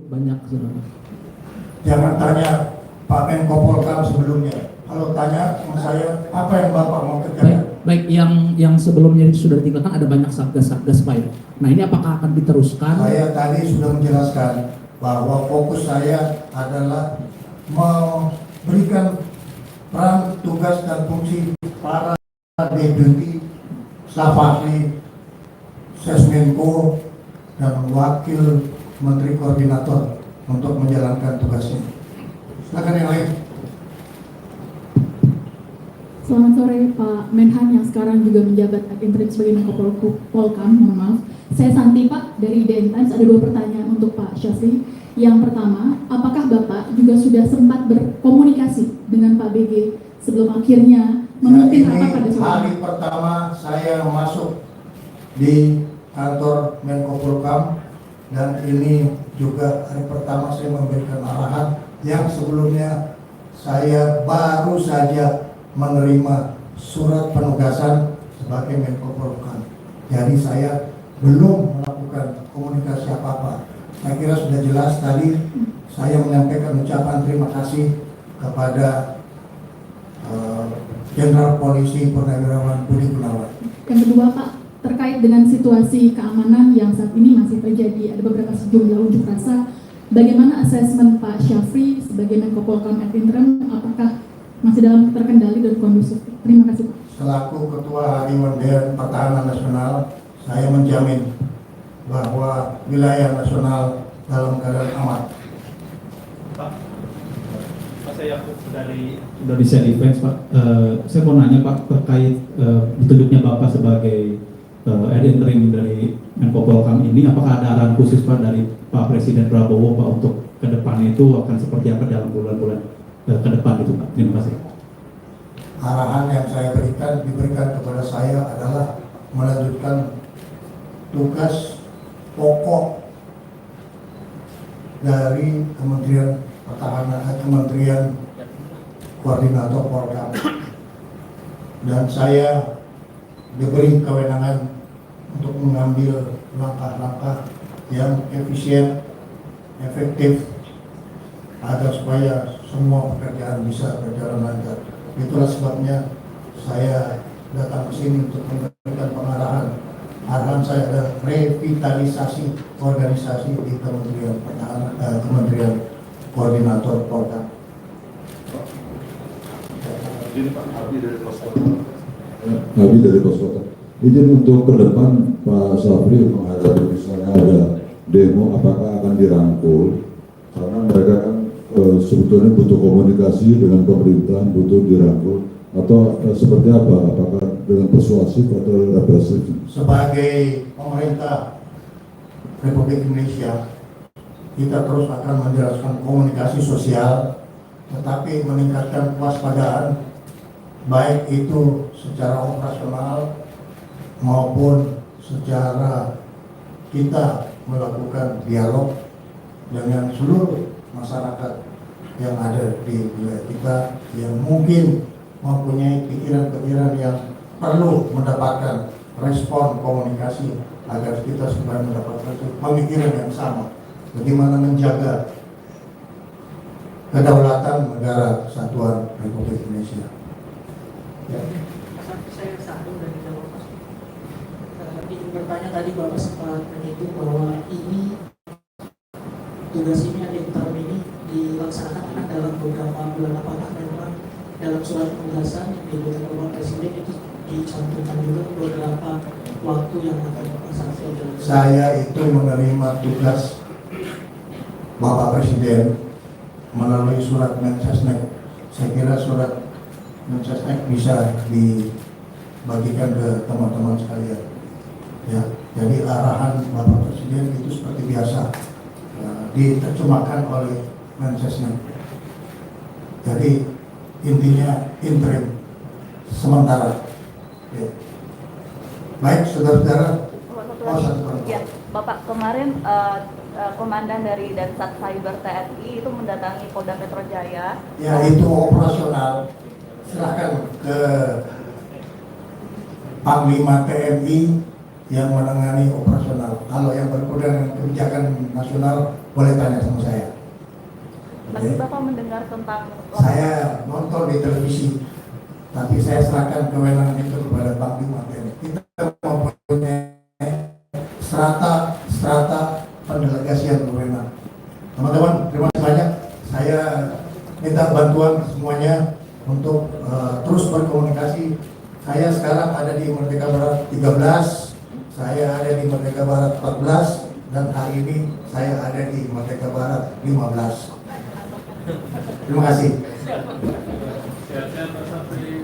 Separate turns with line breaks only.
banyak saudara.
Jangan tanya Pak Menko Polkam sebelumnya. Kalau tanya sama saya, apa yang Bapak mau kerjakan?
Baik, yang sebelumnya itu sudah ditinggalkan ada banyak satgas-satgas Pak. Nah ini apakah akan diteruskan?
Saya tadi sudah menjelaskan bahwa fokus saya adalah memberikan peran, tugas, dan fungsi para deputi, staf ahli, Sesmenko, dan wakil menteri koordinator untuk menjalankan tugasnya. Silakan yang lain.
Selamat sore Pak Menhan yang sekarang juga menjabat ad interim sebagai Menko Polkam. Mohon maaf, saya Santi Pak dari DN Times. Ada 2 pertanyaan untuk Pak Syafri. Yang pertama, apakah Bapak juga sudah sempat berkomunikasi dengan Pak BG sebelum akhirnya memimpin rapat pada sore?
Hari pertama saya masuk di kantor Menko Polkam, dan ini juga hari pertama saya memberikan arahan yang sebelumnya saya baru saja menerima surat penugasan sebagai Menko Polhukam. Jadi saya belum melakukan komunikasi apa-apa. Saya kira sudah jelas tadi saya menyampaikan ucapan terima kasih kepada Jenderal Polisi Purnawirawan Budi Gunawan.
Yang kedua Pak, terkait dengan situasi keamanan yang saat ini masih terjadi, ada beberapa sejumlah unjuk rasa. Bagaimana asesmen Pak Syafri sebagai Menko Polhukam ad interim? Apakah masih dalam terkendali dan kondusif? Terima kasih Pak.
Selaku Ketua Dewan Pertahanan Nasional, saya menjamin bahwa wilayah nasional dalam keadaan aman.
Pak, saya Yakub dari Indonesia Defense Pak. Saya mau nanya Pak terkait ditunjuknya Bapak sebagai ad interim dari Menko Polhukam ini, apakah ada arahan khusus Pak dari Pak Presiden Prabowo Pak untuk ke depan itu akan seperti apa dalam bulan-bulan ke depan itu Pak? Terima kasih.
Arahan yang saya diberikan kepada saya adalah melanjutkan tugas pokok dari Kementerian Pertahanan, Kementerian Koordinator Polhukam, dan saya diberi kewenangan untuk mengambil langkah-langkah yang efisien, efektif, agar supaya semua pekerjaan bisa berjalan lancar. Itulah sebabnya saya datang ke sini untuk memberikan pengarahan. Arahan saya adalah revitalisasi organisasi di Kementerian Pertahanan, Kementerian Koordinator Polhukam.
Habis dari Pos Kota. Izin untuk ke depan Pak Syafri menghadapi misalnya ada demo, apakah akan dirangkul? Karena mereka kan sebetulnya butuh komunikasi dengan pemerintah, butuh dirangkul, atau seperti apa? Apakah dengan persuasif atau represif?
Sebagai pemerintah Republik Indonesia, kita terus akan menjelaskan komunikasi sosial, tetapi meningkatkan kewaspadaan, baik itu secara operasional maupun secara kita melakukan dialog dengan seluruh masyarakat yang ada di wilayah kita yang mungkin mempunyai pikiran-pikiran yang perlu mendapatkan respon komunikasi agar kita supaya mendapatkan pemikiran yang sama bagaimana menjaga kedaulatan negara kesatuan Republik Indonesia. Ya.
Saya satu dari Jawa Barat. Ingin bertanya tadi Bapak sempat menyebut bahwa ini tugas ini ada interim ini dilaksanakan akan dalam beberapa bulan. Apakah memang dalam surat penugasan yang diberikan Bapak Presiden itu dicantumkan juga beberapa waktu yang akan Bapak sampaikan?
Saya itu menerima tugas Bapak Presiden melalui surat Mensesnek. Saya kira surat Mensesnek bisa dibagikan ke teman-teman sekalian. Ya, jadi arahan Bapak Presiden itu seperti biasa diterjemahkan oleh Mensesnek. Jadi intinya interim sementara. Ya. Baik, saudara-saudara.
Ya, Bapak, kemarin komandan dari Dansat Cyber TNI itu mendatangi Polda Metro Jaya.
Ya, itu operasional. Silahkan ke Panglima TNI yang menangani operasional. Kalau yang berkaitan dengan kebijakan nasional boleh tanya sama saya.
Tapi
Oke.
Bapak mendengar tentang
Saya nonton di televisi, tapi saya serahkan kewenangan itu kepada Panglima TNI. Kita mempunyai strata pendelegasian kewenangan. Teman-teman, terima kasih banyak. Saya minta bantuan semuanya untuk terus berkomunikasi. Saya sekarang ada di Merdeka Barat 13, saya ada di Merdeka Barat 14, dan hari ini saya ada di Merdeka Barat 15. Terima kasih.
Sehat-sehat Pak Sapri.